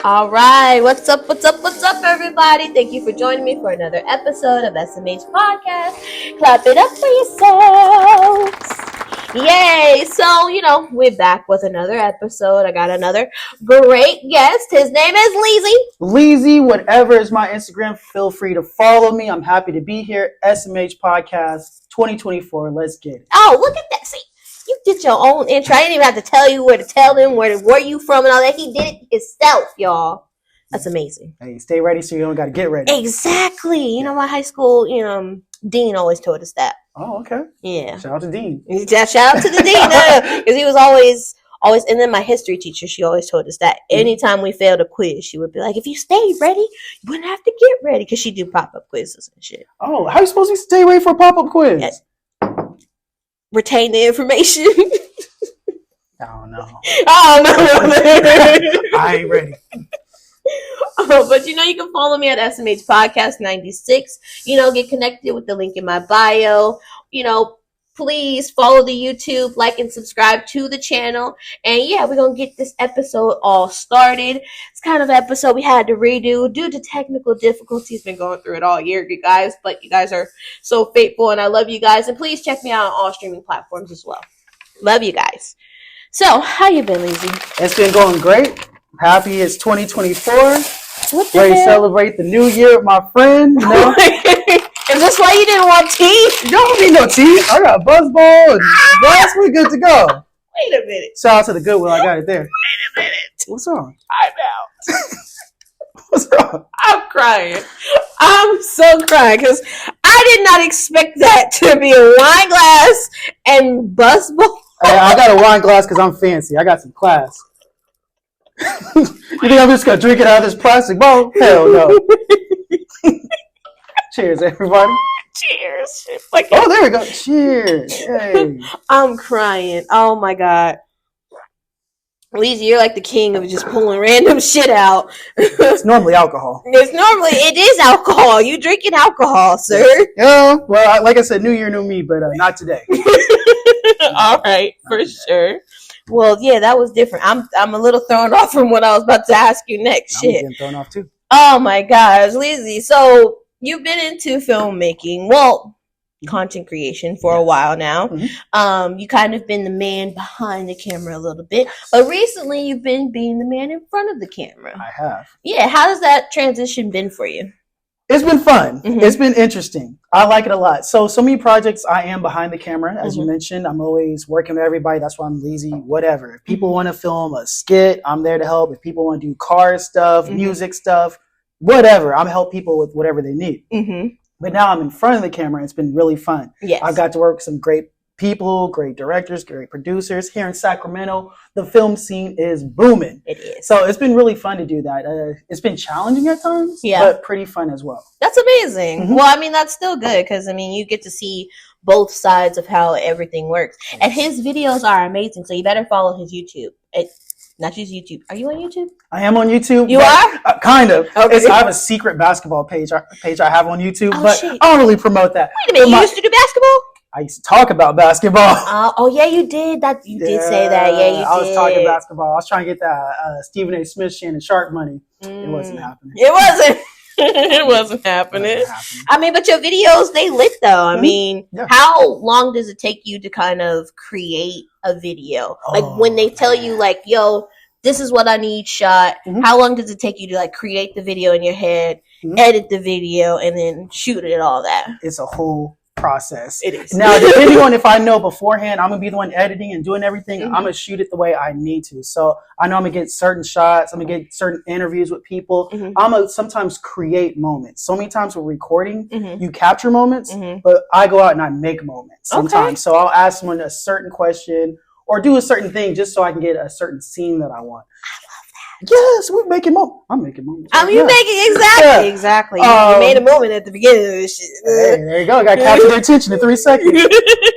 All right, what's up, everybody? Thank you for joining me for another episode of SMH Podcast. Clap it up for yourselves. Yay! So, we're back with another episode. I got another great guest. His name is Leezy. Leezy, whatever is my Instagram, feel free to follow me. I'm happy to be here. SMH Podcast 2024. Let's get it. Oh, look at that. See, you did your own intro. I didn't even have to tell you where to tell him, where you from and all that. He did it himself, y'all. That's amazing. Hey, stay ready so you don't got to get ready. Exactly. You know, my high school, Dean always told us that. Oh, okay. Yeah. Shout out to Dean. Shout out to the Dean. Because he was always, and then my history teacher, she always told us that anytime we failed a quiz, she would be like, if you stayed ready, you wouldn't have to get ready. Because she do pop-up quizzes and shit. Oh, how are you supposed to stay ready for a pop-up quiz? Yes. Retain the information. I don't know. Oh, no. I ain't ready. But you can follow me at SMH Podcast 96. Get connected with the link in my bio. Please follow the YouTube, like and subscribe to the channel. And yeah, we're gonna get this episode all started. It's kind of an episode we had to redo due to technical difficulties. Been going through it all year, you guys, but you guys are so faithful and I love you guys. And please check me out on all streaming platforms as well. Love you guys. So, how you been, Leezy? It's been going great. Happy it's 2024. What the Ready to hell? celebrate the new year with my friend. You know? Is this why you didn't want tea? You don't need no tea. I got buzzball and glass. We're good to go. Wait a minute. Shout out to the Goodwill. I got it there. Wait a minute. What's wrong? I'm out. What's wrong? I'm crying. I'm so crying because I did not expect that to be a wine glass and buzzball. I got a wine glass because I'm fancy. I got some class. You think I'm just gonna drink it out of this plastic bowl? Hell no. Cheers, everybody. Cheers. Oh, there we go. Cheers. Hey. I'm crying. Oh my God. Leezy, you're like the king of just pulling random shit out. It's normally alcohol. It is alcohol. You drinking alcohol, sir. Yeah, well, like I said, new year, new me, but not today. All right, for sure. Well, yeah, that was different. I'm a little thrown off from what I was about to ask you next. I'm Shit. getting thrown off too. Oh my gosh, Leezy. So you've been into filmmaking, content creation for a while now. Mm-hmm. You kind of been the man behind the camera a little bit, but recently you've been being the man in front of the camera. I have. Yeah, how has that transition been for you? It's been fun. Mm-hmm. It's been interesting. I like it a lot. So many projects I am behind the camera, as you mentioned. I'm always working with everybody. That's why I'm lazy. Whatever. If people want to film a skit, I'm there to help. If people want to do car stuff, music stuff, whatever, I'm help people with whatever they need. But now I'm in front of the camera. It's been really fun. Yes. I got to work with some great people, great directors, great producers. Here in Sacramento, the film scene is booming. It is. So it's been really fun to do that. It's been challenging at times, but pretty fun as well. That's amazing. Well, I mean, that's still good because, you get to see both sides of how everything works. And his videos are amazing, so you better follow his YouTube. Not just YouTube. Are you on YouTube? I am on YouTube. You are? Kind of. Okay. I have a secret basketball page I have on YouTube, but shit. I don't really promote that. Wait a minute, you used to do basketball? I used to talk about basketball. Oh yeah, you did. You did say that. Yeah, you did. I was talking basketball. I was trying to get that Stephen A. Smith, Shannon Sharp money. It wasn't happening. It wasn't. It wasn't happening. But your videos, they lit though. How long does it take you to kind of create a video? Like when they tell you like, yo, this is what I need shot. How long does it take you to like create the video in your head, edit the video, and then shoot it, all that? It's a whole process. It is. Now, depending on if I know beforehand, I'm going to be the one editing and doing everything, I'm going to shoot it the way I need to. So I know I'm going to get certain shots. I'm going to get certain interviews with people. I'm going to sometimes create moments. So many times with recording, you capture moments, but I go out and I make moments sometimes. Okay. So I'll ask someone a certain question or do a certain thing just so I can get a certain scene that I want. Yes, we're making moments. I'm making moments. You're making exactly. You made a moment at the beginning of this shit. Hey, there you go. I got to capture their attention in 3 seconds.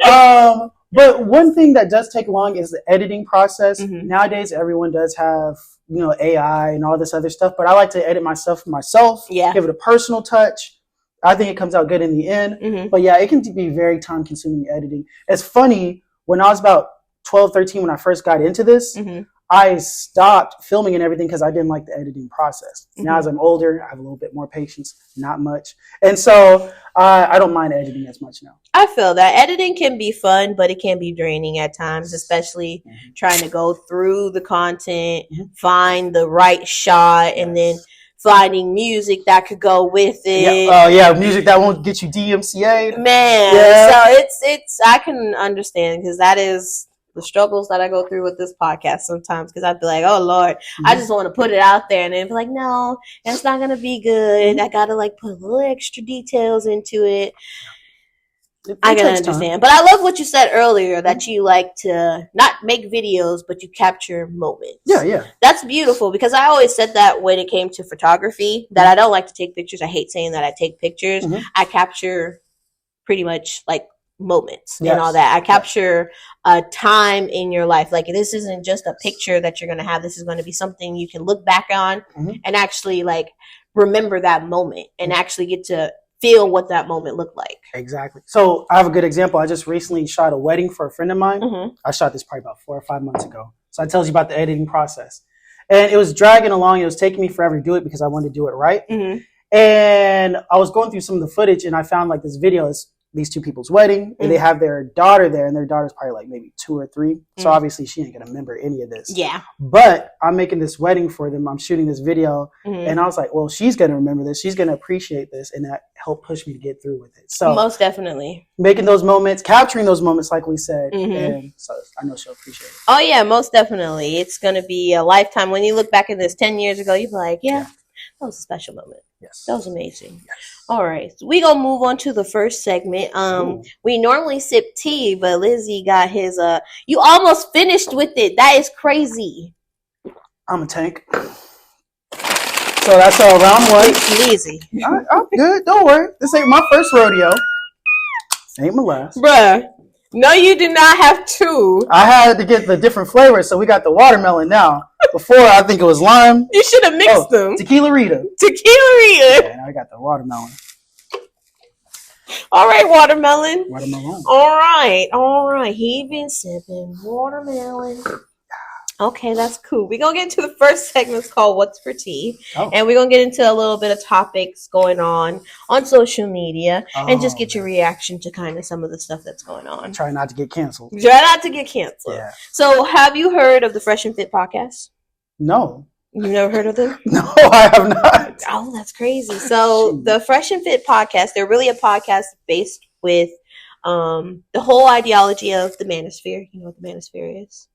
But one thing that does take long is the editing process. Nowadays, everyone does have AI and all this other stuff, but I like to edit my stuff myself. Yeah, give it a personal touch. I think it comes out good in the end. But yeah, it can be very time consuming editing. It's funny, when I was about 12, 13, when I first got into this, I stopped filming and everything because I didn't like the editing process. Now, as I'm older, I have a little bit more patience, not much. And so I don't mind editing as much now. I feel that editing can be fun, but it can be draining at times, especially trying to go through the content, find the right shot, and then finding music that could go with it. Music that won't get you DMCA'd. Man, so it's I can understand, because that is the struggles that I go through with this podcast sometimes, because I'd be like, oh Lord, I just want to put it out there, and then be like, no, it's not gonna be good. I gotta like put a little extra details into it. I can understand. But I love what you said earlier, that you like to not make videos, but you capture moments. Yeah. That's beautiful, because I always said that when it came to photography, that I don't like to take pictures. I hate saying that I take pictures. I capture pretty much like moments and all that. I capture a time in your life. Like, this isn't just a picture that you're going to have. This is going to be something you can look back on and actually like remember that moment and actually get to feel what that moment looked like. Exactly. So I have a good example. I just recently shot a wedding for a friend of mine. I shot this probably about 4 or 5 months ago. So I tells you about the editing process. And it was dragging along. It was taking me forever to do it because I wanted to do it right. And I was going through some of the footage, and I found like this video is these two people's wedding, and they have their daughter there, and their daughter's probably like maybe 2 or 3. So obviously she ain't gonna remember any of this. Yeah. But I'm making this wedding for them. I'm shooting this video, and I was like, well, she's gonna remember this. She's gonna appreciate this, and that helped push me to get through with it. So most definitely making those moments, capturing those moments, like we said, and so I know she'll appreciate it. Oh yeah, most definitely. It's gonna be a lifetime. When you look back at this 10 years ago, you'll be like, yeah. That was a special moment. Yes. That was amazing. Yes. All right. So we gonna move on to the first segment. We normally sip tea, but Lizzie got his you almost finished with it. That is crazy. I'm a tank. So that's round 1. Easy. I'm good. Don't worry. This ain't my first rodeo. This ain't my last. Bruh. No, you did not have 2. I had to get the different flavors, so we got the watermelon now. Before, I think it was lime. You should have mixed them. Tequila Rita. Tequila Rita. Yeah, I got the watermelon. All right, watermelon. Watermelon. All right. He been sipping watermelon. Okay, that's cool. We're going to get into the first segment. It's called What's for Tea. And we're going to get into a little bit of topics going on social media and just get your reaction to kind of some of the stuff that's going on. Try not to get canceled. Yeah. So have you heard of the Fresh and Fit podcast? No. You've never heard of them? No, I have not. Oh, that's crazy. So the Fresh and Fit podcast, they're really a podcast based with the whole ideology of the manosphere. You know what the manosphere is?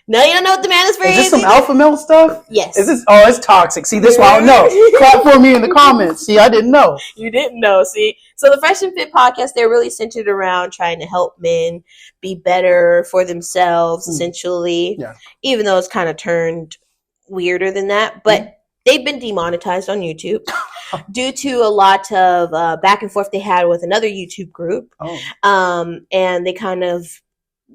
No, you don't know what the manosphere is? Is this some alpha male stuff? Yes. Is this? Oh, it's toxic. See, this one I don't know. Clap for me in the comments. See, I didn't know. You didn't know. See, so the Fresh and Fit podcast, they're really centered around trying to help men be better for themselves, essentially. Yeah. Even though it's kind of turned weirder than that, but they've been demonetized on YouTube due to a lot of back and forth they had with another YouTube group. And they kind of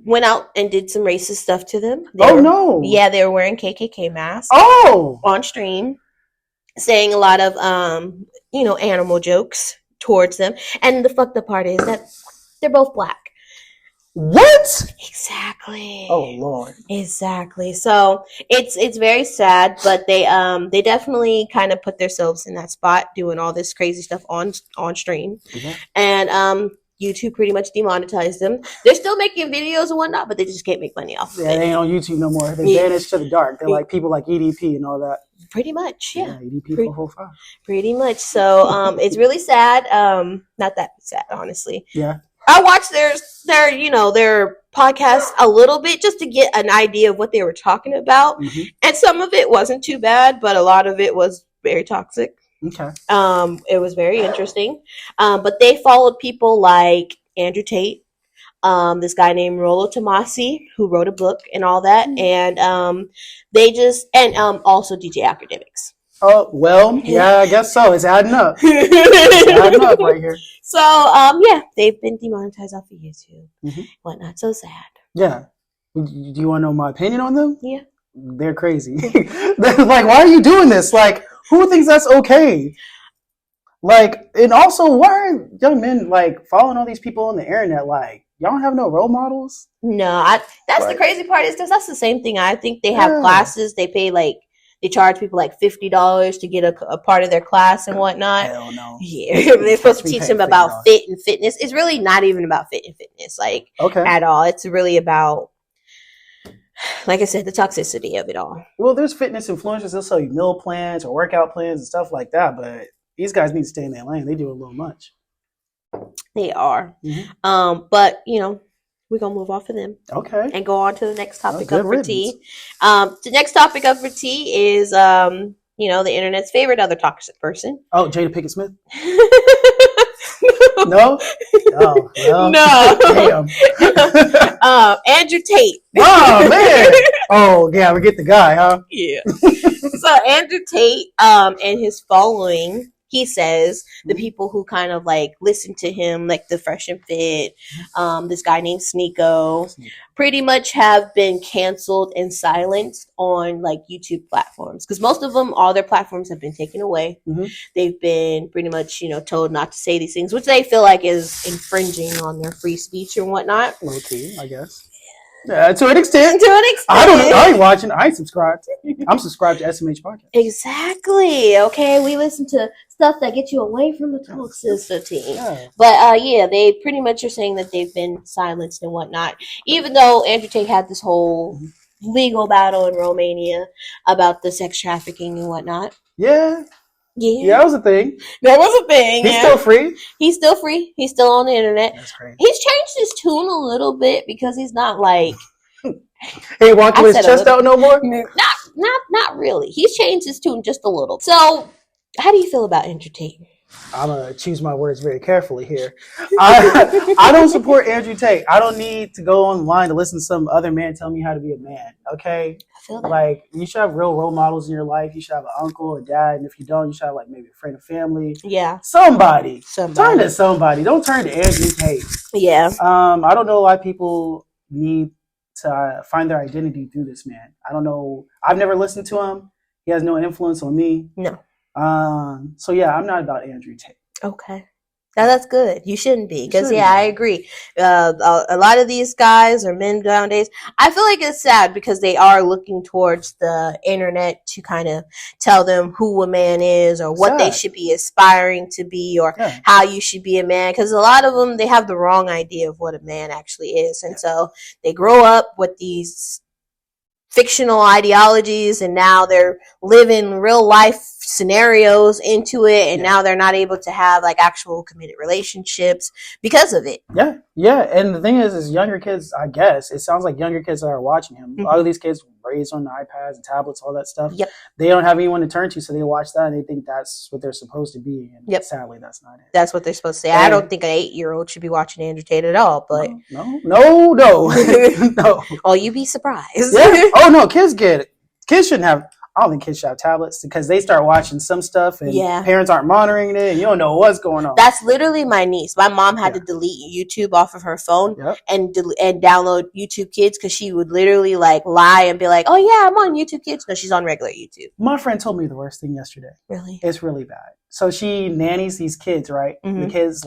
went out and did some racist stuff to them. No. Yeah, they were wearing KKK masks. On stream, saying a lot of animal jokes towards them. And the fucked up part is that they're both black. What? Exactly. Oh Lord. Exactly. So it's very sad, but they definitely kind of put themselves in that spot doing all this crazy stuff on stream. And YouTube pretty much demonetized them. They're still making videos and whatnot, but they just can't make money off of it. They ain't on YouTube no more. They vanished to the dark. They're like people like EDP and all that. Pretty much, yeah. EDP for whole five. Pretty much. So it's really sad. Not that sad, honestly. Yeah. I watched their podcast a little bit just to get an idea of what they were talking about. And some of it wasn't too bad, but a lot of it was very toxic. Okay. It was very interesting. But they followed people like Andrew Tate, this guy named Rollo Tomasi, who wrote a book and all that. And also DJ Academics. Oh, well, yeah, I guess so. It's adding up. It's adding up right here. So, they've been demonetized off of YouTube. Whatnot. So sad. Yeah. Do you want to know my opinion on them? Yeah. They're crazy. They're like, why are you doing this? Like, who thinks that's okay? Like, and also, why are young men, like, following all these people on the internet? Like, y'all don't have no role models? No, that's the crazy part is that's the same thing. I think they have classes. They pay they charge people like $50 to get a part of their class and whatnot. Hell no. Yeah, they're supposed to teach them about fit and fitness. It's really not even about fit and fitness, at all. It's really about, like I said, the toxicity of it all. Well, there's fitness influencers. They'll sell you meal plans or workout plans and stuff like that. But these guys need to stay in their lane. They do a little much. They are. Mm-hmm. But, we're going to move off of them. Okay. And go on to the next topic up for tea. The next topic up for tea is, the internet's favorite other toxic person. Oh, Jada Pinkett Smith? No? Oh, well. No. Damn. Andrew Tate. Oh, man. Oh, yeah, we get the guy, huh? Yeah. So Andrew Tate and his following, he says, the people who kind of listen to him, like the Fresh and Fit, this guy named Sneeko, pretty much have been canceled and silenced on YouTube platforms, because most of them, all their platforms have been taken away. Mm-hmm. They've been pretty much told not to say these things, which they feel like is infringing on their free speech and whatnot. Low key, I guess. To an extent. I don't know. I ain't watching. I ain't subscribed. I'm subscribed to SMH Podcast. Exactly. Okay. We listen to stuff that gets you away from the toxicity. Yeah. But they pretty much are saying that they've been silenced and whatnot. Even though Andrew Tate had this whole legal battle in Romania about the sex trafficking and whatnot. Yeah. Yeah, that was a thing. That was a thing. He's still free. He's still free. He's still on the internet. That's crazy. He's changed his tune a little bit because he's not he ain't walking with his chest out no more? Not really. He's changed his tune just a little. So, how do you feel about Andrew Tate? I'm going to choose my words very carefully here. I don't support Andrew Tate. I don't need to go online to listen to some other man tell me how to be a man, okay? I feel that. You should have real role models in your life. You should have an uncle, a dad, and if you don't, you should have, maybe a friend or family. Yeah. Somebody. Turn to somebody. Don't turn to Andrew Tate. Yeah. I don't know why people need to find their identity through this man. I don't know. I've never listened to him. He has no influence on me. No. So yeah, I'm not about Andrew Tate. Okay. Now that's good. You shouldn't be, because I agree. A lot of these guys are men nowadays. I feel like it's sad because they are looking towards the internet to kind of tell them who a man is or what they should be aspiring to be or how you should be a man. Because a lot of them, they have the wrong idea of what a man actually is, and so they grow up with these fictional ideologies, and now they're living real life scenarios into it, and now they're not able to have actual committed relationships because of it. Yeah. And the thing is younger kids, I guess it sounds like younger kids that are watching him. A lot of these kids raised on the iPads and tablets, all that stuff. Yep. They don't have anyone to turn to, so they watch that and they think that's what they're supposed to be. And sadly, that's not it. That's what they're supposed to say. I don't think an 8-year-old should be watching Andrew Tate at all. But no. Oh, you'd be surprised. Yeah. Oh no, kids shouldn't have. I don't think kids should have tablets because they start watching some stuff and parents aren't monitoring it and you don't know what's going on. That's literally my niece. My mom had to delete YouTube off of her phone and download YouTube Kids because she would literally lie and be like, oh yeah, I'm on YouTube Kids. No, she's on regular YouTube. My friend told me the worst thing yesterday. Really? It's really bad. So she nannies these kids, right? Mm-hmm. The kid's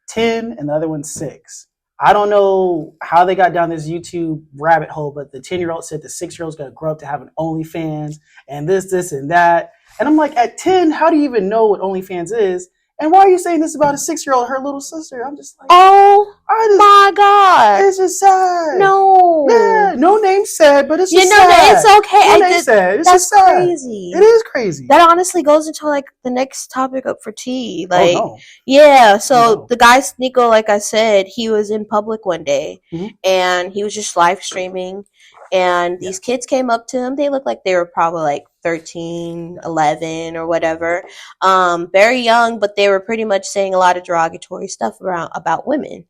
10 and the other one's 6. I don't know how they got down this YouTube rabbit hole, but the 10-year-old said the 6-year-old's going to grow up to have an OnlyFans and this, and that. And I'm like, at 10, how do you even know what OnlyFans is? And why are you saying this about a 6-year-old, her little sister? I'm just like, my God. It's just sad. No. Yeah, no name said, but it's just sad. It's okay. No name said. It's that's just sad. Crazy. It is crazy. That honestly goes into the next topic up for tea. No. Yeah. So the guy Sneeko, like I said, he was in public one day and he was just live streaming. And these kids came up to him. They looked like they were probably 13, 11 or whatever. Very young, but they were pretty much saying a lot of derogatory stuff about women,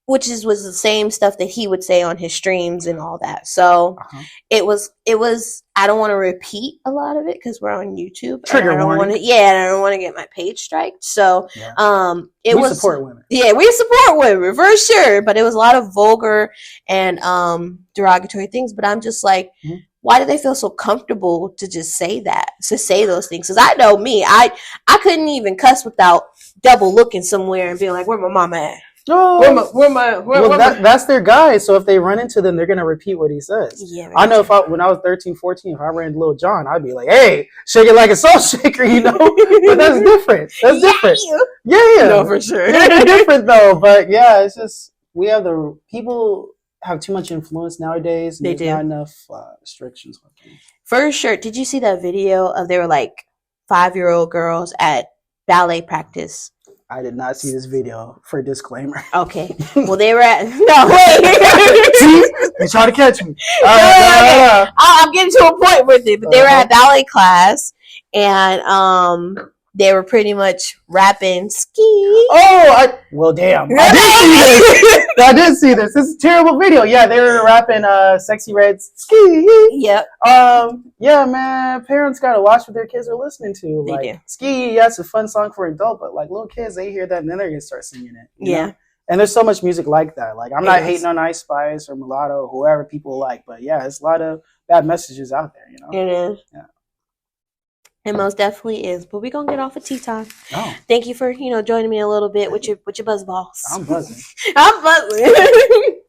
which was the same stuff that he would say on his streams and all that. So it was, I don't want to repeat a lot of it because we're on YouTube. Trigger warning. And I don't want to get my page striked. So, we support women. Yeah, we support women for sure. But it was a lot of vulgar and derogatory things. But I'm just like, why do they feel so comfortable to just say that, to say those things? Because I know me, I couldn't even cuss without double looking somewhere and being like, where my mama at? That's their guy. So if they run into them, they're gonna repeat what he says. Yeah, I know when I was 13, 14, if I ran into Lil Jon, I'd be like, "Hey, shake it like a salt shaker," you know. But that's different. That's different. Yeah. No, for sure. They're different though. But yeah, it's just people have too much influence nowadays. And They there's do. not enough restrictions. For sure. Did you see that video of they were like 5-year-old girls at ballet practice? I did not see this video, for a disclaimer. Okay. Well, they were at no wait. See, they try to catch me. I'm getting to a point with it, but they were at ballet class, and they were pretty much rapping ski. Well, damn. I did see this. This is a terrible video. Yeah, they were rapping Sexy Red ski. Yep. Yeah, man. Parents gotta watch what their kids are listening to. Like, they do. Ski, yeah, it's a fun song for an adult, but like little kids, they hear that and then they're gonna start singing it. Yeah. Know? And there's so much music like that. Like, I'm not hating on Ice Spice or Mulatto or whoever people like, but yeah, there's a lot of bad messages out there, you know? It is. Yeah. It most definitely is. But we're gonna get off of tea time. Oh. Thank you for, joining me a little bit with your buzz balls. I'm buzzing. I'm buzzing.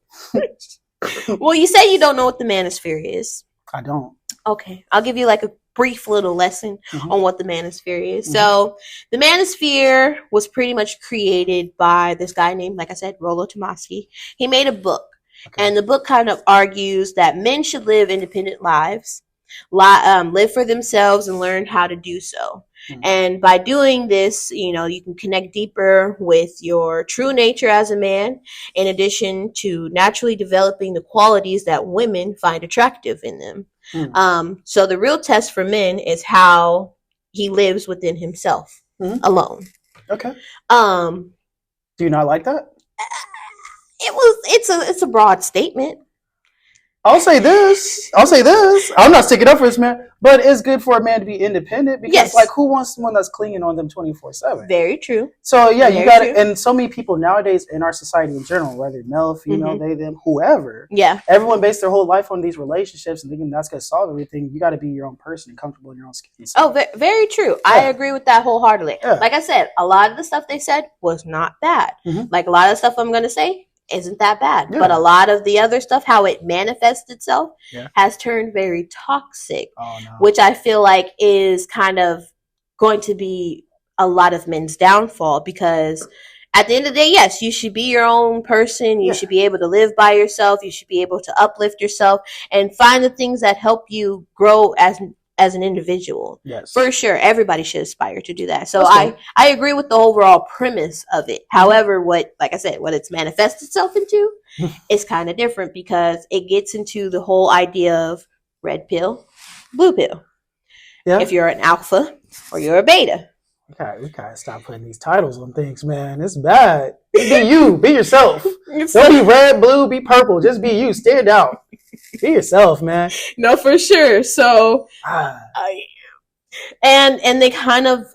Well, you say you don't know what the manosphere is. I don't. Okay. I'll give you like a brief little lesson on what the manosphere is. So the manosphere was pretty much created by this guy named, like I said, Rollo Tomasky. He made a book. Okay. And the book kind of argues that men should live independent lives, live for themselves, and learn how to do so. And by doing this, you can connect deeper with your true nature as a man, in addition to naturally developing the qualities that women find attractive in them. So the real test for men is how he lives within himself alone. Okay. Do you not like that? It's a broad statement. I'll say this. I'm not sticking up for this man, but it's good for a man to be independent because, like, who wants someone that's clinging on them 24/7? Very true. So, yeah, you got it. And so many people nowadays in our society in general, whether male, female, they, them, whoever, everyone based their whole life on these relationships and thinking that's going to solve everything. You got to be your own person and comfortable in your own skin. So, very true. I agree with that wholeheartedly. Like I said, a lot of the stuff they said was not bad. Like a lot of the stuff I'm going to say isn't that bad, but a lot of the other stuff, how it manifests itself, has turned very toxic, which I feel like is kind of going to be a lot of men's downfall, because at the end of the day, yes, you should be your own person. You should be able to live by yourself. You should be able to uplift yourself and find the things that help you grow as an individual. Yes. For sure. Everybody should aspire to do that. So I agree with the overall premise of it. However, what it's manifests itself into is kind of different, because it gets into the whole idea of red pill, blue pill. Yeah. If you're an alpha or you're a beta. We gotta stop putting these titles on things, man. It's bad. Be you. Be yourself. Don't be red, blue, be purple. Just be you. Stand out. Be yourself, man. No, for sure. So, and they kind of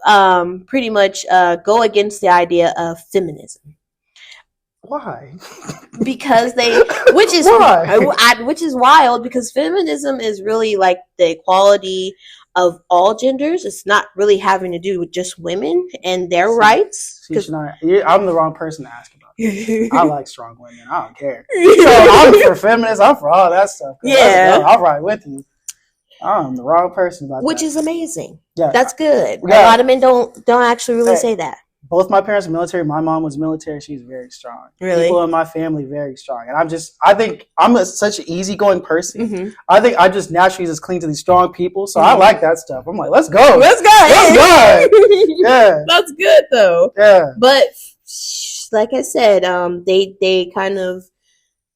pretty much go against the idea of feminism. Why? Because which is wild, because feminism is really like the equality of all genders. It's not really having to do with just women and their rights. I'm the wrong person to ask about this. I like strong women. I don't care. So I'm for feminists. I'm for all that stuff. Yeah, I'll ride with you. I'm the wrong person about which that. is amazing. Yeah, that's good. Yeah. A lot of men don't actually really say that. Both my parents are military. My mom was military. She's very strong. Really? People in my family very strong. And I think I'm such an easygoing person. I think I just naturally just cling to these strong people. So I like that stuff. I'm like, let's go. Let's go. Yeah. That's good though. Yeah. But like I said, they kind of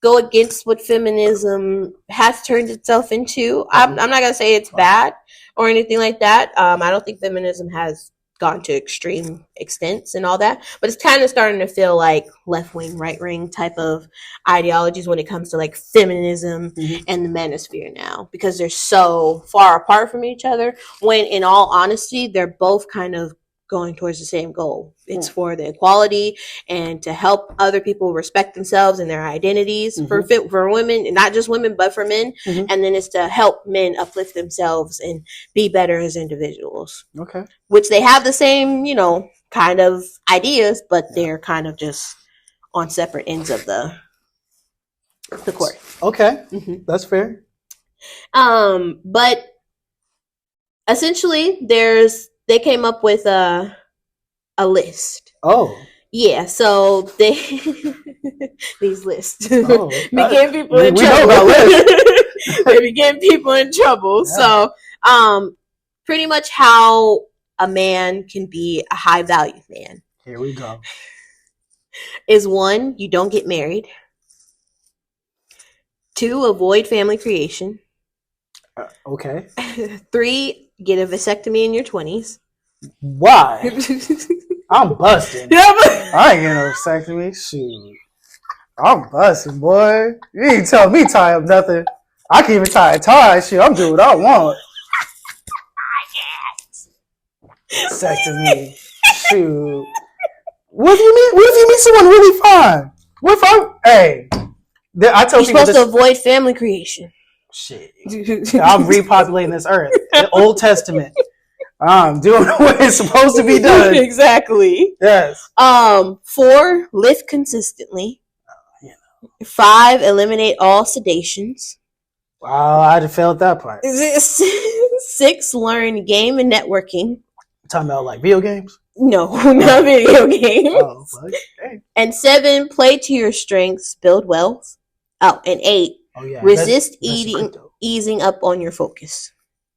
go against what feminism has turned itself into. I'm not going to say it's bad or anything like that. I don't think feminism has gone to extreme extents and all that, but it's kind of starting to feel like left-wing, right-wing type of ideologies when it comes to like feminism and the manosphere now, because they're so far apart from each other, when in all honesty they're both kind of going towards the same goal. It's for the equality and to help other people respect themselves and their identities for women, and not just women, but for men. And then it's to help men uplift themselves and be better as individuals. Okay. Which they have the same, kind of ideas, but they're kind of just on separate ends of the court. Okay, that's fair. But essentially, they came up with a list. Oh. Yeah, so these lists be getting people in trouble. We know about lists. They be getting people in trouble. Yeah. So, pretty much how a man can be a high value man. Here we go. Is 1, you don't get married. 2, avoid family creation. Okay. 3, get a vasectomy in your 20s. Why? I'm busting. I ain't getting no vasectomy. Shoot. I'm busting, boy. You ain't tell me tie up nothing. I can't even tie a tie. Shit, I'm doing what I want. Vasectomy. Shoot. What do you mean? What if you meet someone really fine? What if I tell you're supposed to avoid family creation. Shit. I'm repopulating this earth. The Old Testament. I'm doing what it's supposed to be done. Exactly. Yes. 4, lift consistently. 5, eliminate all sedations. Wow, I failed that part. 6, learn game and networking. Talking about like video games? No, not video games. Oh, okay. And 7, play to your strengths, build wealth. Oh, and 8, resist easing up on your focus.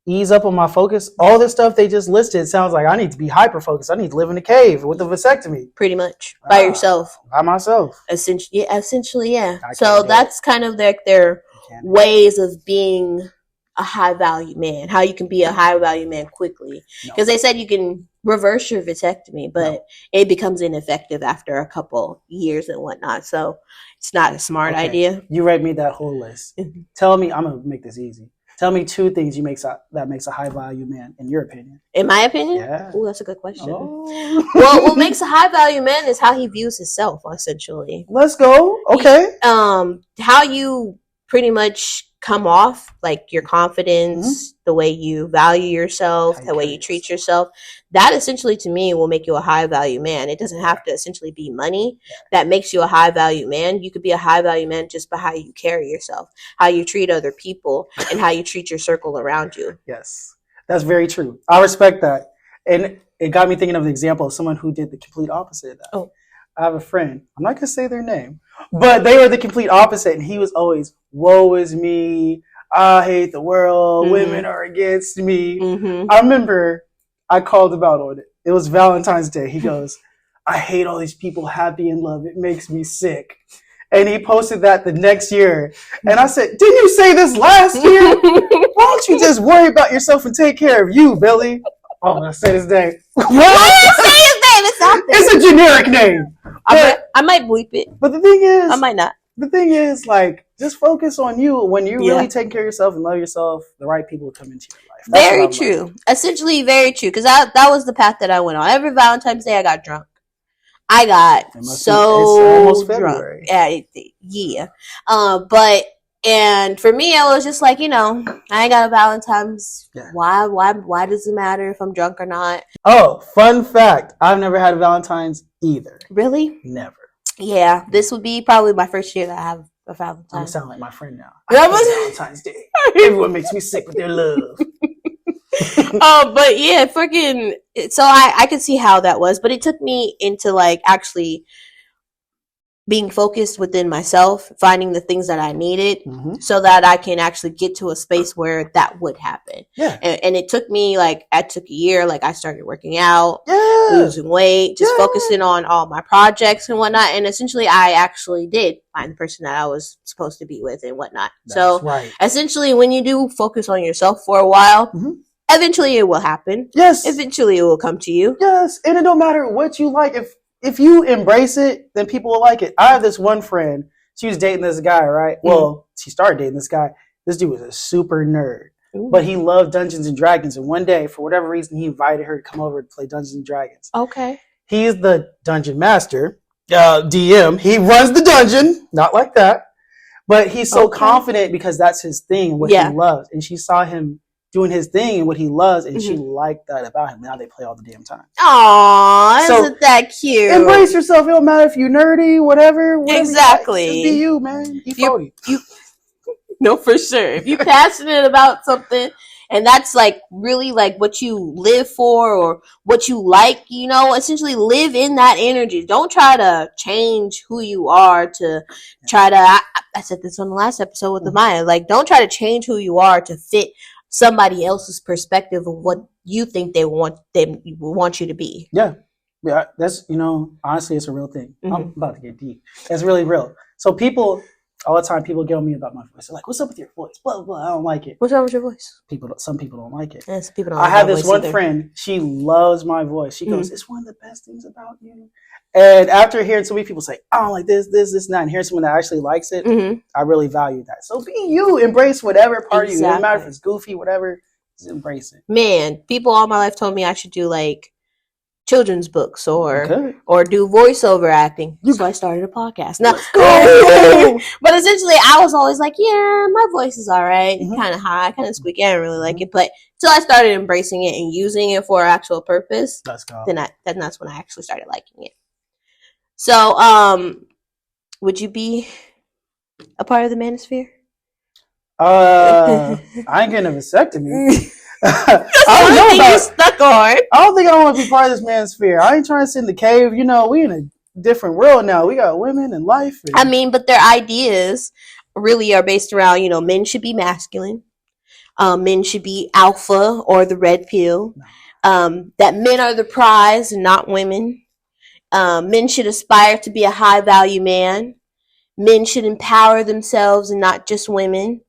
Ease up on my focus? All this stuff they just listed sounds like I need to be hyper-focused. I need to live in a cave with a vasectomy. Pretty much. By yourself. By myself. Essentially, yeah. So that's kind of like their ways of being a high-value man. How you can be a high-value man quickly. Because they said you can reverse your vasectomy, but it becomes ineffective after a couple years and whatnot. So it's not a smart idea. You read me that whole list. Tell me, I'm going to make this easy. Tell me 2 things that makes a high value man, in your opinion. In my opinion? Yeah. Oh, that's a good question. Oh. Well, what makes a high value man is how he views himself, essentially. Let's go. Okay. How you pretty much come off, like your confidence, the way you value yourself, the way you treat yourself. That essentially, to me, will make you a high value man. It doesn't have to essentially be money that makes you a high value man. You could be a high value man just by how you carry yourself, how you treat other people, and how you treat your circle around you. Yes, that's very true. I respect that. And it got me thinking of an example of someone who did the complete opposite of that. Oh. I have a friend. I'm not going to say their name, but they were the complete opposite. And he was always, woe is me. I hate the world. Women are against me. I remember I called him out on it. It was Valentine's Day. He goes, I hate all these people happy in love. It makes me sick. And he posted that the next year. And I said, didn't you say this last year? Why don't you just worry about yourself and take care of you, Billy? Oh, I'm going to say his name. What? Why did you say his name? It's out there. It's a generic name. I might bleep it. But the thing is, I might not. The thing is, like, just focus on you. When you really take care of yourself and love yourself, the right people will come into your life. That's very true. Like. Essentially, very true. Because that was the path that I went on. Every Valentine's Day, I got drunk. I got so drunk. Yeah. And for me, I was just like, I ain't got a Valentine's. Yeah. Why does it matter if I'm drunk or not? Oh, fun fact. I've never had a Valentine's either. Really? Never. Yeah. This would be probably my first year that I have a Valentine's. I'm sounding like my friend now. Valentine's Day. Everyone makes me sick with their love. But yeah, freaking. So I could see how that was, but it took me into like actually being focused within myself, finding the things that I needed so that I can actually get to a space where that would happen. Yeah. And it took me a year. Like I started working out, losing weight, just focusing on all my projects and whatnot. And essentially I actually did find the person that I was supposed to be with and whatnot. So essentially when you do focus on yourself for a while, eventually it will happen. Yes. Eventually it will come to you. Yes. And it don't matter what you like. If you embrace it, then people will like it. I have this one friend. She was dating this guy, right? Well, she started dating this guy. This dude was a super nerd. But he loved Dungeons and Dragons. And one day, for whatever reason, he invited her to come over to play Dungeons and Dragons. Okay. He's the dungeon master, DM. He runs the dungeon. Not like that. But he's so confident because that's his thing, what he loves. And she saw him doing his thing and what he loves, and she liked that about him. Now they play all the damn time. Aww, so, isn't that cute? Embrace yourself. It don't matter if you nerdy, whatever exactly. Just be you, man. You no, for sure. If you're passionate about something, and that's like really like what you live for or what you like, you know, essentially live in that energy. Don't try to change who you are to try to, I said this on the last episode with the Maya, like don't try to change who you are to fit somebody else's perspective of what you think they want you to be. Yeah. Yeah. That's, you know, honestly, it's a real thing. I'm about to get deep. It's really real. So people, all the time, people get on me about my voice. They're like, "What's up with your voice?" Blah, blah, blah. I don't like it. What's wrong with your voice? Some people don't like it. Yes, people don't. I have this one friend. She loves my voice. She goes, "It's one of the best things about you." And after hearing so many people say, "I don't like this, and that," and hearing someone that actually likes it, I really value that. So be you. Embrace whatever part of you. It doesn't matter if it's goofy, whatever. Just embrace it. Man, people all my life told me I should do like children's books or do voiceover acting. So I started a podcast. No, but essentially I was always like, yeah, my voice is all right, kind of high, kind of squeaky. I didn't really like it, but until I started embracing it and using it for actual purpose, then that's when I actually started liking it. So, would you be a part of the Manosphere? I ain't getting a vasectomy. I don't think I want to be part of this Manosphere. I ain't trying to sit in the cave. You know, we in a different world now. We got women and life. I mean, but their ideas really are based around, you know, men should be masculine. Men should be alpha or the red pill. That men are the prize and not women. Men should aspire to be a high value man. Men should empower themselves and not just women.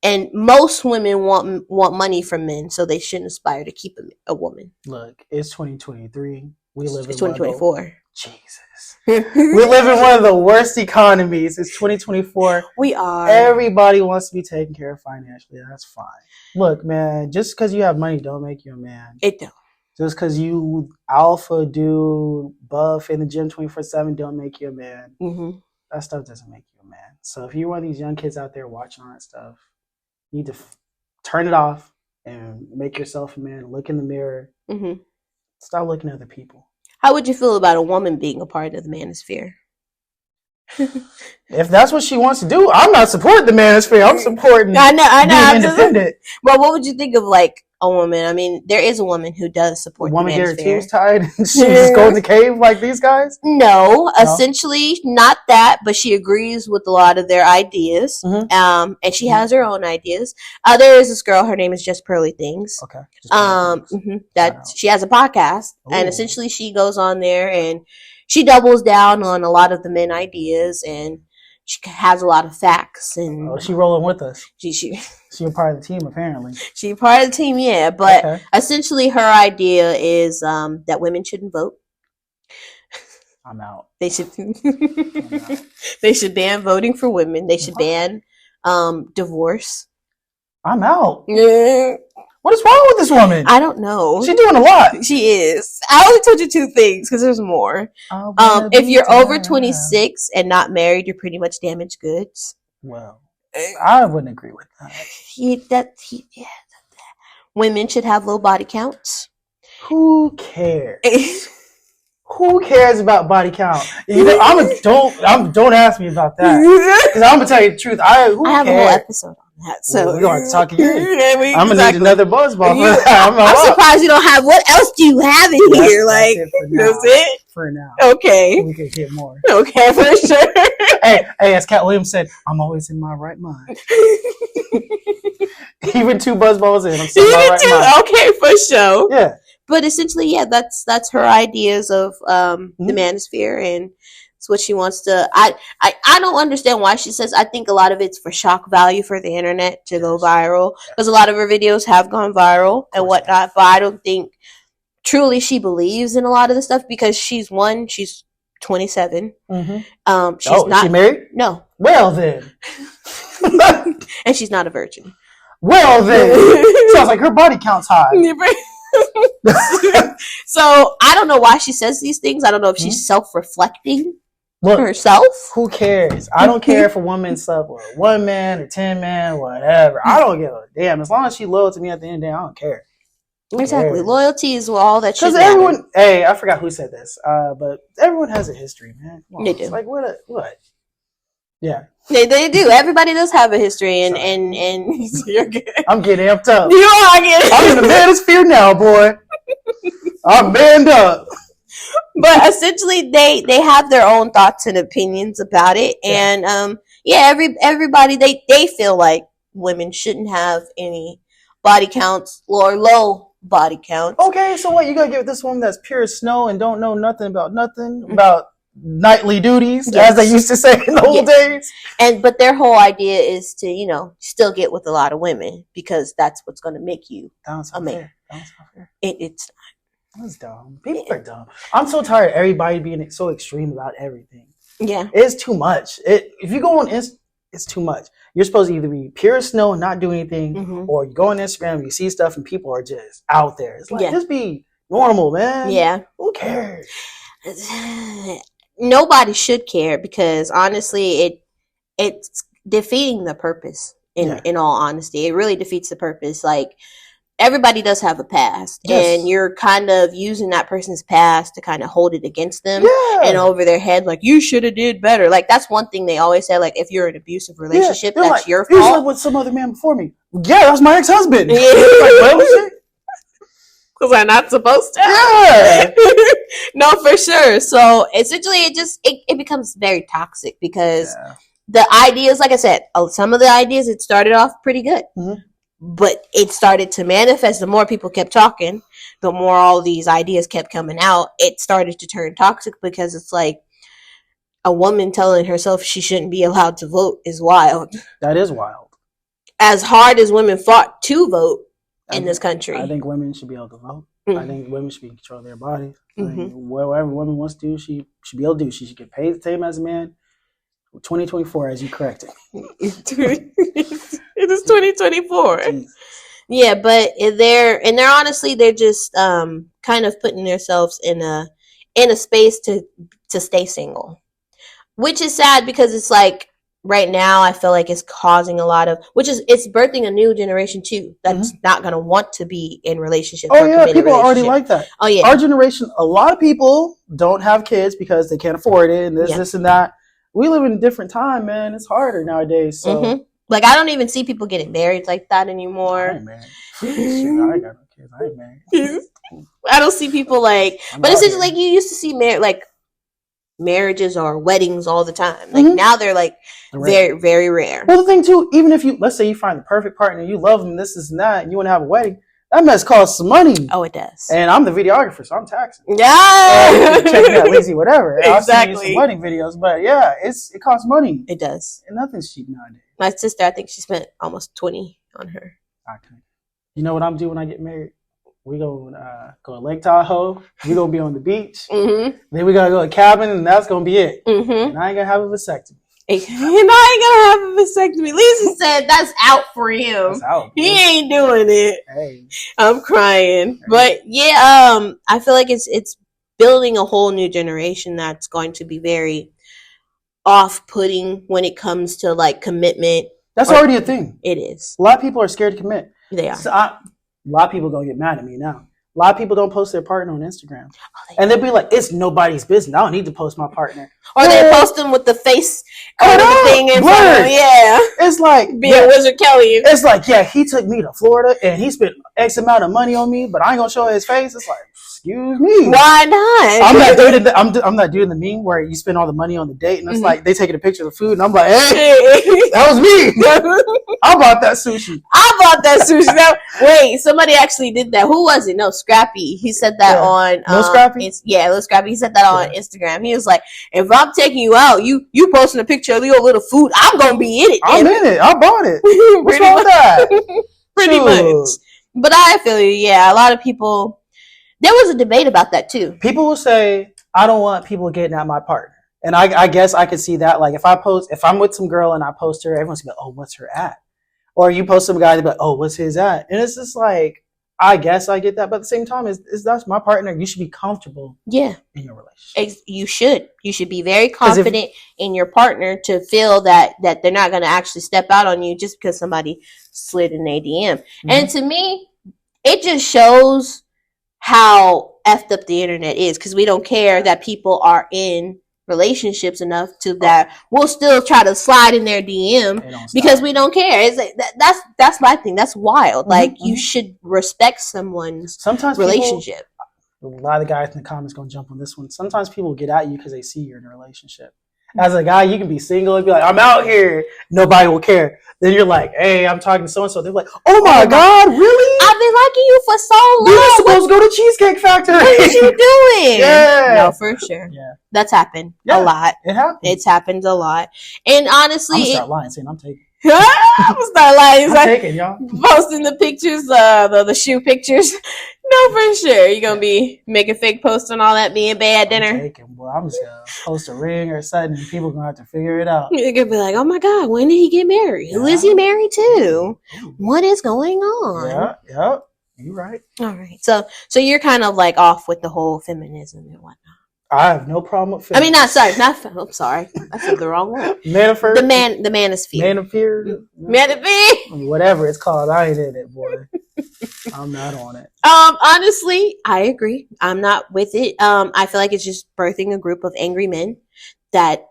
And most women want money from men, so they shouldn't aspire to keep a woman. Look, it's 2023. We live in 2024. Jesus. We live in one of the worst economies. It's 2024. We are. Everybody wants to be taken care of financially. That's fine. Look, man, just because you have money don't make you a man. It don't. Just because you alpha dude, buff in the gym 24/7 don't make you a man. That stuff doesn't make you a man. So if you're one of these young kids out there watching all that stuff, you need to turn it off and make yourself a man. Look in the mirror. Stop looking at other people. How would you feel about a woman being a part of the Manosphere? If that's what she wants to do, I'm not supporting the Manosphere. I'm supporting I know. being independent. Well, what would you think of like a woman? I mean, there is a woman who does support the Manosphere. Woman get her tubes tied and she just go in the cave like these guys? No, essentially not that, but she agrees with a lot of their ideas. And she has her own ideas. There is this girl, her name is Just Pearly Things. Okay. She has a podcast. And essentially she goes on there and she doubles down on a lot of the men ideas, and she has a lot of facts. And she rolling with us. She a part of the team, apparently. She a part of the team, yeah. But essentially her idea is that women shouldn't vote. I'm out. They should they should ban voting for women. They should ban divorce. I'm out. What is wrong with this woman? I don't know. She's doing a lot. She is. I only told you 2 things because there's more. If you're over 26 and not married, you're pretty much damaged goods. Well, I wouldn't agree with that. Women should have low body counts. Who cares? Who cares about body count? You know, don't ask me about that because I'm gonna tell you the truth. I have a whole episode on that, so we're gonna talk again. I'm gonna need another buzz ball for that. I'm surprised you don't have. What else do you have in here? Like that's it for now. Okay, we could get more. Okay, for sure. hey, as Cat Williams said, I'm always in my right mind. Even 2 buzz balls in, I'm still in my right mind. Okay, for sure. Yeah. But essentially, yeah, that's her ideas of the Manosphere, and it's what she wants to. I don't understand why she says. I think a lot of it's for shock value for the internet to go viral, because a lot of her videos have gone viral and whatnot. But I don't think truly she believes in a lot of the stuff, because she's 27. She's not. Is she married? No. Well then. And she's not a virgin. Well then. Sounds like her body count's high. So I don't know why she says these things. I don't know if she's self-reflecting Look, herself. Who cares? I don't care if a woman slept with 1 man or 10 men, whatever. I don't give a damn. As long as she's loyal to me at the end of the day, I don't care. Exactly. Loyalty is all that should matter. Because everyone, hey, I forgot who said this, but everyone has a history, man. They do. It's like, what? Yeah. They do. Everybody does have a history, and you're good. I'm getting amped up. You are getting. I'm in the manosphere now, boy. I'm manned up. But essentially, they have their own thoughts and opinions about it, and everybody they feel like women shouldn't have any body counts or low body counts. Okay, so what you gotta get with this woman that's pure as snow and don't know nothing about nightly duties, as they used to say in the old days. But their whole idea is to still get with a lot of women because that's what's going to make you a man. That's not fair. It's not. That's dumb. People are dumb. I'm so tired of everybody being so extreme about everything. Yeah. It's too much. If you go on it's too much. You're supposed to either be pure as snow and not do anything, or you go on Instagram and you see stuff and people are just out there. It's like, just be normal, man. Yeah. Who cares? Nobody should care because honestly, it's defeating the purpose. In all honesty, it really defeats the purpose. Like, everybody does have a past, and you're kind of using that person's past to kind of hold it against them and over their head, like, you should have did better. Like, that's one thing they always say, like, if you're in an abusive relationship, that's like, your fault. You slept with some other man before me. Yeah, that was my ex-husband. Like, what was it? Was I not supposed to? Yeah. No, for sure. So essentially, it becomes very toxic because the ideas, like I said, some of the ideas, it started off pretty good. Mm-hmm. But it started to manifest. The more people kept talking, the more all these ideas kept coming out. It started to turn toxic because it's like a woman telling herself she shouldn't be allowed to vote is wild. That is wild. As hard as women fought to vote in this country, I think women should be able to vote. Mm-hmm. I think women should be in control of their bodies. Whatever woman wants to do, she should be able to do. She should get paid the same as a man. 2024, as you corrected. It is 2024. Jeez. Yeah, but they're honestly, they're just kind of putting themselves in a space to stay single, which is sad because it's like right now I feel like it's causing a lot of, it's birthing a new generation too that's not going to want to be in relationships. Oh yeah, people are already like that. Oh yeah, our generation, a lot of people don't have kids because they can't afford it, and this and that. We live in a different time, man. It's harder nowadays. So, like, I don't even see people getting married like that anymore. I ain't married. Shit, I ain't got no kids. I ain't married. I don't see people like, but it's just like you used to see marriages or weddings all the time. Like now they're like very, very rare. Well, the thing too, even if let's say you find the perfect partner, you love them, this is that, and you want to have a wedding. That mess costs some money. Oh, it does. And I'm the videographer, so I'm taxing. Yeah. Check that lazy whatever. Exactly. I'll send you some wedding videos, but yeah, it costs money. It does. And nothing's cheap nowadays. My sister, I think she spent almost 20 on her. Okay. You know what I'm doing when I get married? We gonna go to Lake Tahoe. We gonna be on the beach. Then we gotta go to a cabin, and that's gonna be it. And I ain't gonna have a vasectomy. And I ain't gonna have a vasectomy. Lisa said that's out for him. That's out, he ain't doing it. Hey. I'm crying. Hey. But yeah, I feel like it's building a whole new generation that's going to be very off-putting when it comes to like commitment. That's already a thing. It is. A lot of people are scared to commit. They are. So a lot of people gonna get mad at me now. A lot of people don't post their partner on Instagram. And they'll be like, it's nobody's business. I don't need to post my partner. Or they post them with the face thing in front of them. Yeah. It's like being Wizard Kelly. It's like, he took me to Florida and he spent X amount of money on me, but I ain't gonna show his face. It's like, excuse me. Why not? I'm not doing the meme where you spend all the money on the date and it's like they taking a picture of the food and I'm like, hey, that was me. I bought that sushi. Now, wait, somebody actually did that. Who was it? No, Scrappy. He said that on Lil Scrappy? Lil Scrappy. He said that on Instagram. He was like, if I'm taking you out, you posting a picture of your little food, I'm gonna be in it. I'm in it. I bought it. What's wrong with that? Pretty much. But I feel you, yeah. A lot of people, there was a debate about that too. People will say, I don't want people getting at my partner. And I guess I could see that. Like if I'm with some girl and I post her, everyone's gonna be like, oh, what's her at? Or you post some guy, they'll be like, oh, what's his at? And it's just like, I guess I get that, but at the same time, is that's my partner. You should be comfortable. Yeah. In your relationship. You should be very confident in your partner to feel that they're not going to actually step out on you just because somebody slid in a DM. Mm-hmm. And to me, it just shows how effed up the internet is, because we don't care that people are in relationships enough to that we'll still try to slide in their DM because we don't care. It's like, that's my thing. That's wild. Mm-hmm, like you should respect someone's relationship. A lot of the guys in the comments gonna jump on this one. Sometimes people get at you because they see you're in a relationship. As a guy, you can be single and be like, I'm out here. Nobody will care. Then you're like, hey, I'm talking to so-and-so. They're like, oh my God, really? I've been liking you for so long. You were supposed to go to Cheesecake Factory. What are you doing? Yeah. No, for sure. Yeah. That's happened a lot. It happens. It's happened a lot. And honestly, I'm going to start lying, saying I'm taking. I'm gonna start lying. I'm taking, y'all. Posting the pictures, the shoe pictures. No, for sure. You're gonna be making fake posts and all that, being bad dinner. I'm taking, boy. I'm just gonna post a ring or something, and people gonna have to figure it out. You're gonna be like, oh my God, when did he get married? Who is he married to? What is going on? Yeah. You're right. All right. So you're kind of like off with the whole feminism and whatnot. I have no problem with feminism. I'm sorry. I said the wrong word. Manosphere? The manosphere. Manosphere? Whatever it's called. I ain't in it, boy. I'm not on it. Honestly, I agree. I'm not with it. I feel like it's just birthing a group of angry men that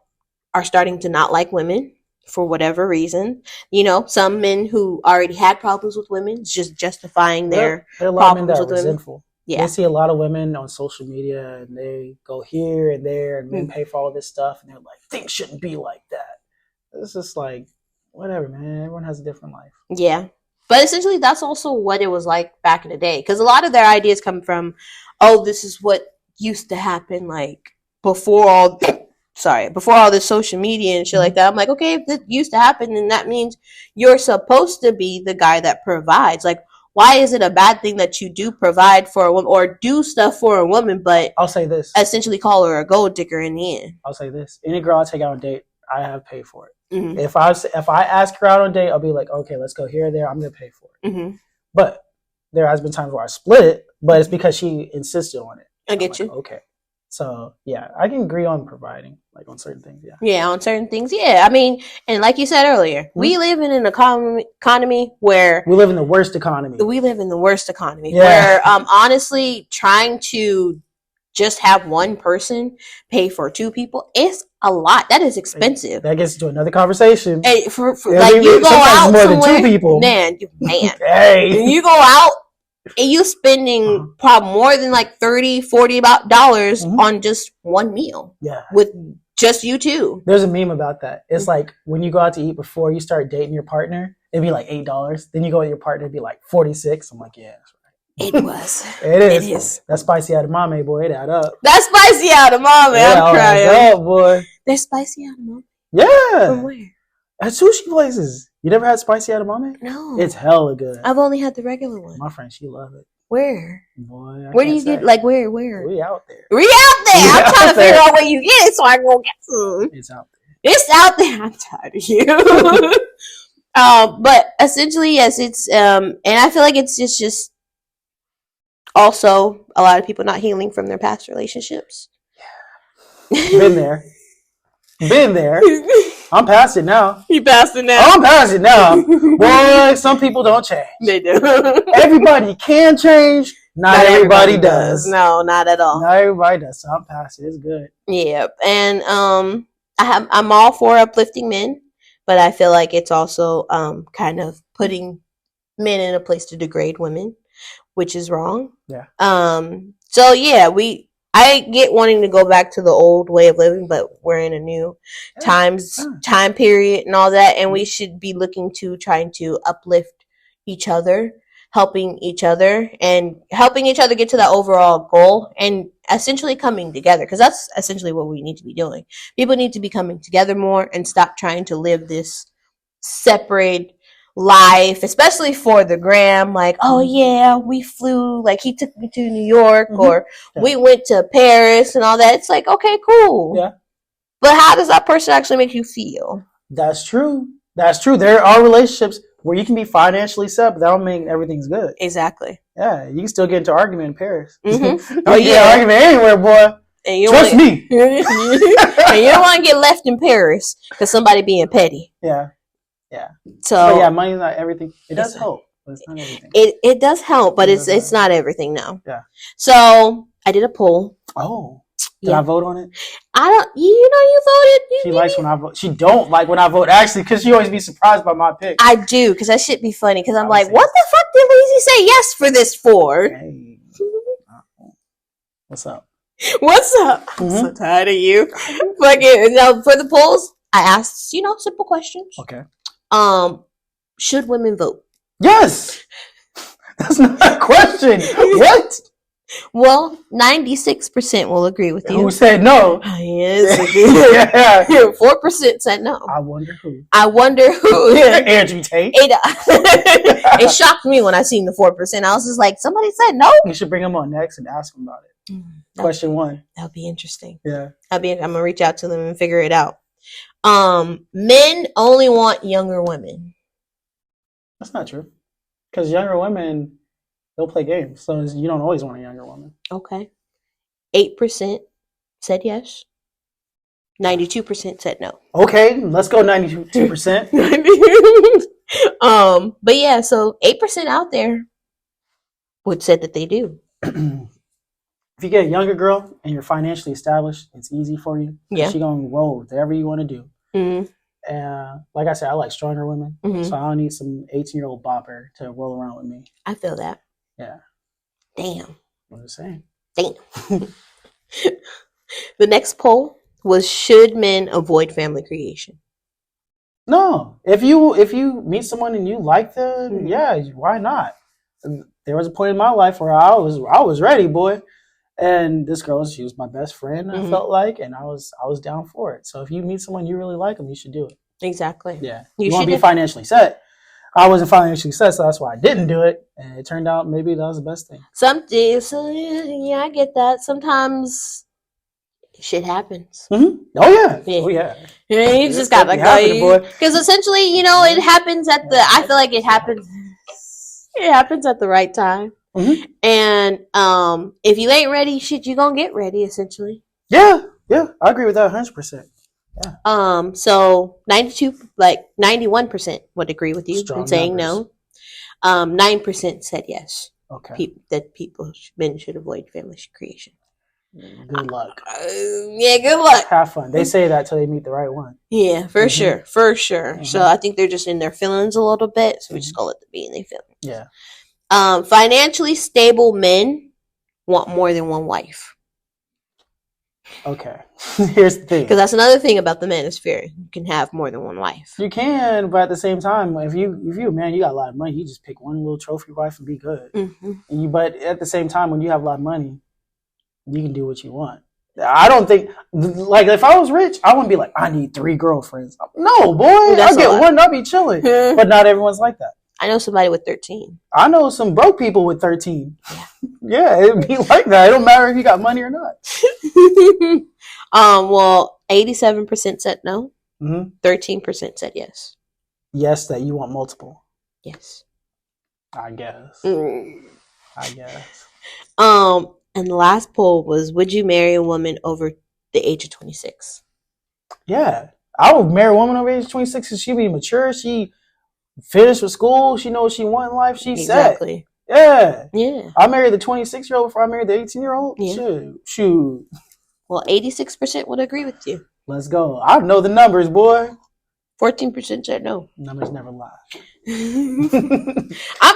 are starting to not like women for whatever reason. You know, some men who already had problems with women just justifying their problems with women. Resentful. Yeah. They see a lot of women on social media and they go here and there and men pay for all this stuff and they're like, things shouldn't be like that. It's just like, whatever, man. Everyone has a different life. Yeah. But essentially, that's also what it was like back in the day. Because a lot of their ideas come from, oh, this is what used to happen, like, before all this social media and shit like that. I'm like, okay, if this used to happen, then that means you're supposed to be the guy that provides. Like, why is it a bad thing that you do provide for a woman or do stuff for a woman, but I'll say this, essentially call her a gold digger in the end? I'll say this. Any girl I take out on a date, I have paid for it. Mm-hmm. If I ask her out on a date, I'll be like, okay, let's go here or there. I'm going to pay for it. Mm-hmm. But there has been times where I split it, but it's because she insisted on it. I get you. Okay. So, yeah, I can agree on providing, like, on certain things, yeah. Yeah, on certain things, yeah. I mean, and like you said earlier, we live in an economy where... We live in the worst economy. We live in the worst economy. Yeah. Where, honestly, trying to just have one person pay for two people is a lot. That is expensive. That gets into another conversation. Hey, like, you go out more somewhere... than two people. Man. Hey. You go out, and you spending probably more than like $30, $40 on just one meal. Yeah. With just you two. There's a meme about that. It's like when you go out to eat before you start dating your partner, it'd be like $8. Then you go with your partner, it'd be like $46. I'm like, yeah, that's right. It was. It is. That spicy edamame, boy, it add up. That spicy edamame, I'm crying. Up, boy. There's spicy edamame? Yeah. From where? At sushi places. You never had spicy edamame? No. It's hella good. I've only had the regular one. My friend, she love it. Where? Boy, where do you get, like, where? We out there. I'm trying to figure out where you get it so I can go get some. It's out there. It's out there. I'm tired of you. But essentially, yes, it's, and I feel like it's just also a lot of people not healing from their past relationships. Yeah. Been there. I'm past it now. You past it now? I'm past it now. Boy, some people don't change. They do. Everybody can change. Not everybody does. No, not at all. Not everybody does. So I'm past it. It's good. Yeah. And I'm all for uplifting men, but I feel like it's also kind of putting men in a place to degrade women, which is wrong. Yeah. So yeah, I get wanting to go back to the old way of living, but we're in a new time period and all that, and we should be looking to trying to uplift each other, helping each other get to that overall goal, and essentially coming together, because that's essentially what we need to be doing. People need to be coming together more and stop trying to live this separate life, especially for the gram, like, oh yeah, we flew, like he took me to New York, or we went to Paris and all that. It's like, okay, cool. Yeah. But how does that person actually make you feel? That's true. There are relationships where you can be financially set, but that don't mean everything's good. Exactly. Yeah, you can still get into argument in Paris. Mm-hmm. Oh yeah, argument anywhere, boy. And you Trust me. And you don't want to get left in Paris because somebody being petty. Yeah. So, but yeah, money's not everything. It does help, but it's not everything. It does help, but it's not everything. No. Yeah. So I did a poll. Oh. Did I vote on it? I don't. You voted. She likes when I vote. She don't like when I vote, actually, because she always be surprised by my pick. I do, because that shit be funny. Because I'm like, what the fuck did Lizzie say yes for this for? Hey. What's up? What's up? I'm so tired of you. Fucking now for the polls, I asked simple questions. Okay. Should women vote? Yes. That's not a question. What? Well, 96% will agree with you. Who said no? Yes. 4% said no. I wonder who. Andrew Tate. It shocked me when I seen the 4%. I was just like, somebody said no? You should bring him on next and ask him about it. Question 1. That'll be interesting. Yeah. I'm gonna reach out to them and figure it out. Men only want younger women. That's not true. Because younger women, they'll play games. So you don't always want a younger woman. Okay. 8% said yes. 92% said no. Okay, let's go 92%. But yeah, so 8% out there would said that they do. If you get a younger girl and you're financially established, it's easy for you. Yeah. She's going to roll with whatever you want to do. Mm-hmm. And like I said, I like stronger women. Mm-hmm. So I don't need some 18-year-old bopper to roll around with me. I feel that. Yeah. Damn. I'm just saying. Damn. The next poll was, should men avoid family creation? No. If you meet someone and you like them, yeah, why not? There was a point in my life where I was ready, boy. And this girl, she was my best friend, I felt like, and I was down for it. So if you meet someone you really like them, you should do it. Exactly. Yeah. You want to be financially set. I wasn't financially set, so that's why I didn't do it. And it turned out maybe that was the best thing. Yeah, I get that. Sometimes shit happens. Mm-hmm. Oh yeah. Oh yeah. Yeah, you just got to go. Because essentially, it happens at the. I feel like it happens. It happens at the right time. Mm-hmm. And if you ain't ready, shit, you gonna get ready. Essentially. Yeah. I agree with that 100%. Yeah. So 91% would agree with you in saying no. 9% said yes. Okay. Men should avoid family creation. Good luck. Yeah, good luck. Have fun. They say that till they meet the right one. Yeah, for sure. Mm-hmm. So I think they're just in their feelings a little bit. So we just gonna let them be in their feelings. Yeah. Financially stable men want more than one wife. Okay. Here's the thing. Because that's another thing about the manosphere. You can have more than one wife. You can, but at the same time, if you a man, you got a lot of money, you just pick one little trophy wife and be good. Mm-hmm. But at the same time, when you have a lot of money, you can do what you want. I don't think, like, if I was rich, I wouldn't be like, I need 3 girlfriends. No, boy, I'll get one, I'll be chilling. But not everyone's like that. I know somebody with 13. I know some broke people with 13. Yeah, it'd be like that. It don't matter if you got money or not. Well, 87% said no. 13% said yes. Yes, that you want multiple. Yes. I guess. I guess. And the last poll was, would you marry a woman over the age of 26? Yeah. I would marry a woman over the age of 26 because she be mature. She finished with school. She knows what she wants in life. She's exactly. Set. Yeah. Yeah. I married the 26-year-old before I married the 18-year-old. Yeah. Shoot. Well, 86% would agree with you. Let's go. I know the numbers, boy. 14% said no. Numbers never lie.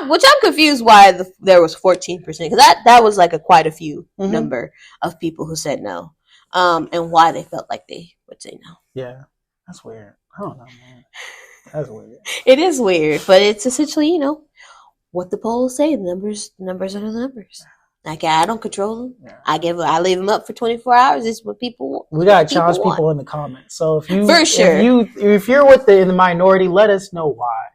Which I'm confused why there was 14%, because that was like quite a few number of people who said no, and why they felt like they would say no. Yeah, that's weird. I don't know, man. That's weird. It is weird, but it's essentially what the polls say. The numbers are the numbers. Like, I don't control them. Yeah. I leave them up for 24 hours. It's what people want. We gotta challenge people in the comments. So if you if you're in the minority, let us know why.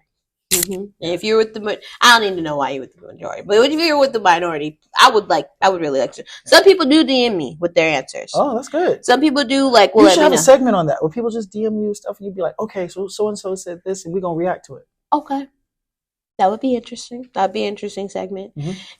Mm-hmm. And if you're with I don't need to know why you're with the majority, but if you're with the minority, I would really like to. Some people do DM me with their answers. Oh, that's good. Some people do you should have a segment on that where people just DM you stuff and you'd be like, okay, so and so said this and we're gonna react to it. Okay. That would be interesting. That'd be an interesting segment.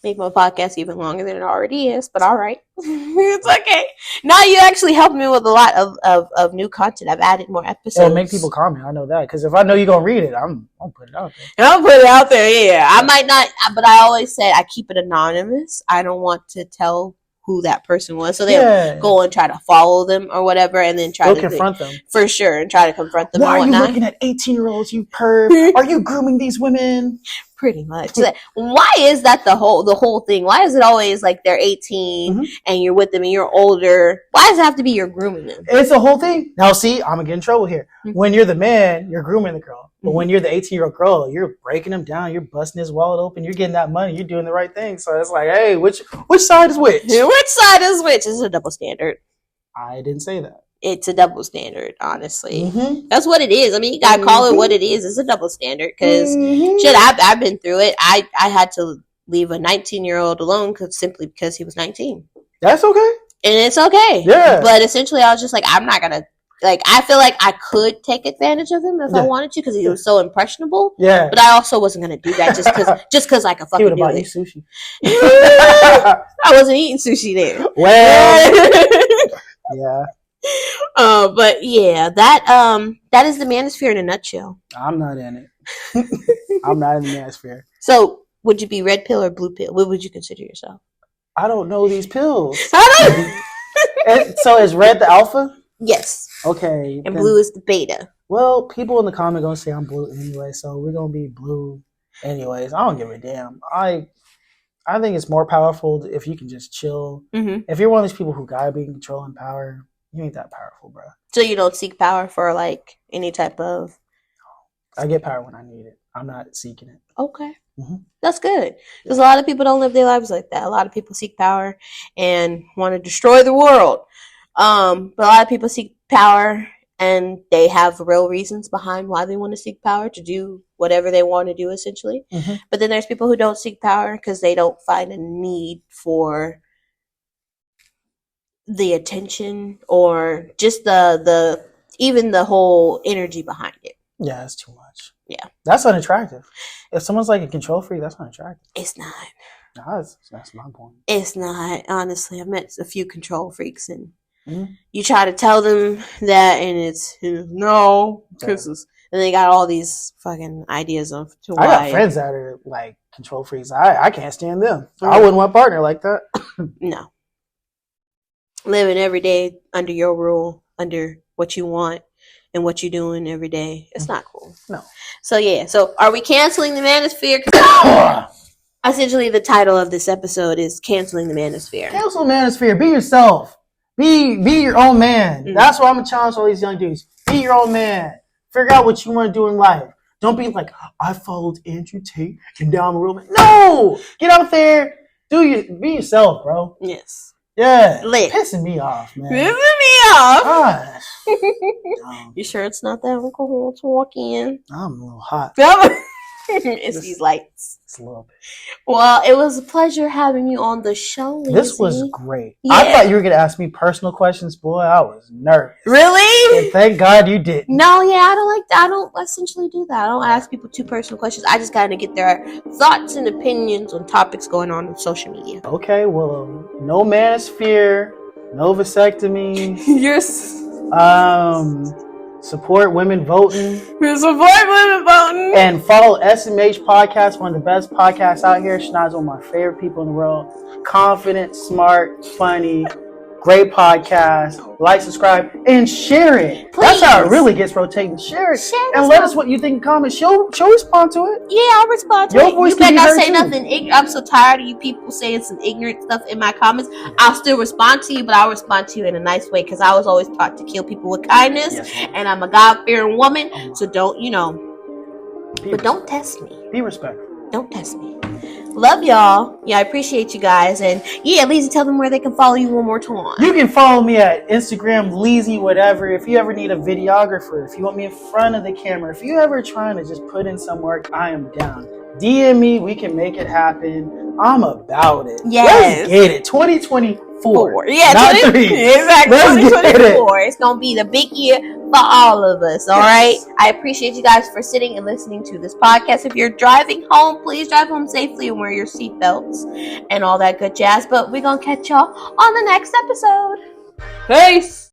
Make my podcast even longer than it already is, but all right. It's okay. Now you actually helped me with a lot of new content. I've added more episodes. It'll make people comment. I know that. Because if I know you're going to read it, I'll put it out there. I'll put it out there, yeah. I might not, but I always said I keep it anonymous. I don't want to tell who that person was. So they'll go and try to follow them or whatever and then try to confront them. For sure. And try to confront them. Why are you looking at 18-year-olds, you perv? Are you grooming these women? Pretty much. Why is that the whole thing? Why is it always like they're 18 and you're with them and you're older? Why does it have to be you're grooming them? It's a whole thing. Now see, I'm going to get in trouble here. When you're the man, you're grooming the girl. But when you're the 18-year-old girl, you're breaking him down. You're busting his wallet open. You're getting that money. You're doing the right thing. So it's like, hey, which side is which? Which side is which? It's a double standard. I didn't say that. It's a double standard, honestly. That's what it is. I mean, you gotta call it what it is. It's a double standard because shit, I've been through it. I had to leave a 19-year-old alone simply because he was 19. That's okay. And it's okay. Yeah. But essentially, I was just like, I'm not gonna. Like, I feel like I could take advantage of him if I wanted to because he was so impressionable. Yeah. But I also wasn't going to do that just because I could fucking do it. He sushi. I wasn't eating sushi there. Well. Yeah. But yeah, that is the manosphere in a nutshell. I'm not in it. I'm not in the manosphere. So, would you be red pill or blue pill? What would you consider yourself? I don't know these pills. So is red the alpha? Yes. Okay. And blue is the beta. Well, people in the comment gonna say I'm blue anyway, so we're gonna be blue anyways. I don't give a damn. I think it's more powerful if you can just chill. If you're one of these people who gotta be in control and power, you ain't that powerful, bro. So you don't seek power for like any type of. I get power when I need it. I'm not seeking it. Okay. That's good. Because a lot of people don't live their lives like that. A lot of people seek power and want to destroy the world. But a lot of people seek power and they have real reasons behind why they want to seek power to do whatever they want to do, essentially. But then there's people who don't seek power because they don't find a need for the attention or just the even the whole energy behind it. Yeah, that's too much. Yeah. That's unattractive. If someone's like a control freak, that's unattractive. It's not. No, that's my point. It's not. Honestly, I've met a few control freaks and you try to tell them that, and it's no, and they got all these fucking ideas of to why. I got friends that are like control freaks. I can't stand them. I wouldn't want a partner like that. No, living every day under your rule, under what you want and what you're doing every day. It's not cool. No. So yeah. So are we canceling the manosphere? Essentially, the title of this episode is canceling the manosphere. Cancel the manosphere. Be yourself. Be your own man. That's what I'm gonna challenge all these young dudes. Be your own man. Figure out what you want to do in life. Don't be like, I followed Andrew Tate and down the road. No! Get out there. Be yourself, bro. Yes. Yeah. Lit. Pissing me off, man. Pissing me off. Gosh. You sure it's not that alcohol talking? I'm a little hot. It's these lights. It's a little bit. Well, it was a pleasure having you on the show, Lindsay. This was great. Yeah. I thought you were going to ask me personal questions. Boy, I was nervous. Really? And thank God you didn't. No, yeah, I don't like that. I don't essentially do that. I don't ask people too personal questions. I just got to get their thoughts and opinions on topics going on social media. Okay, well, no manosphere, no vasectomy. Yes. Support women voting. Support women voting. And follow SMH Podcast, one of the best podcasts out here. Shana's one of my favorite people in the world. Confident, smart, funny, great podcast. Like, subscribe, and share it. Please. That's how it really gets rotating. Share it. And let us what you think in comments. She'll respond to it. Yeah, I'll respond to Your it. voice You can better be not say heard too. nothing. I'm so tired of you people saying some ignorant stuff in my comments. I'll still respond to you, but I'll respond to you in a nice way because I was always taught to kill people with kindness. Yes. And I'm a God-fearing woman, so don't, don't test me. Be respectful. Don't test me. Love y'all. Yeah, I appreciate you guys. And yeah, Lizzie, tell them where they can follow you one more time. You can follow me at Instagram, Leezy, whatever. If you ever need a videographer, if you want me in front of the camera, if you ever trying to just put in some work, I am down. DM me. We can make it happen. I'm about it. Yes. Let's get it. 2024. Yeah, not 3. Exactly. Let's 2024. get it. It's going to be the big year for all of us, all right? I appreciate you guys for sitting and listening to this podcast. If you're driving home, please drive home safely and wear your seatbelts and all that good jazz. But we're going to catch y'all on the next episode. Peace!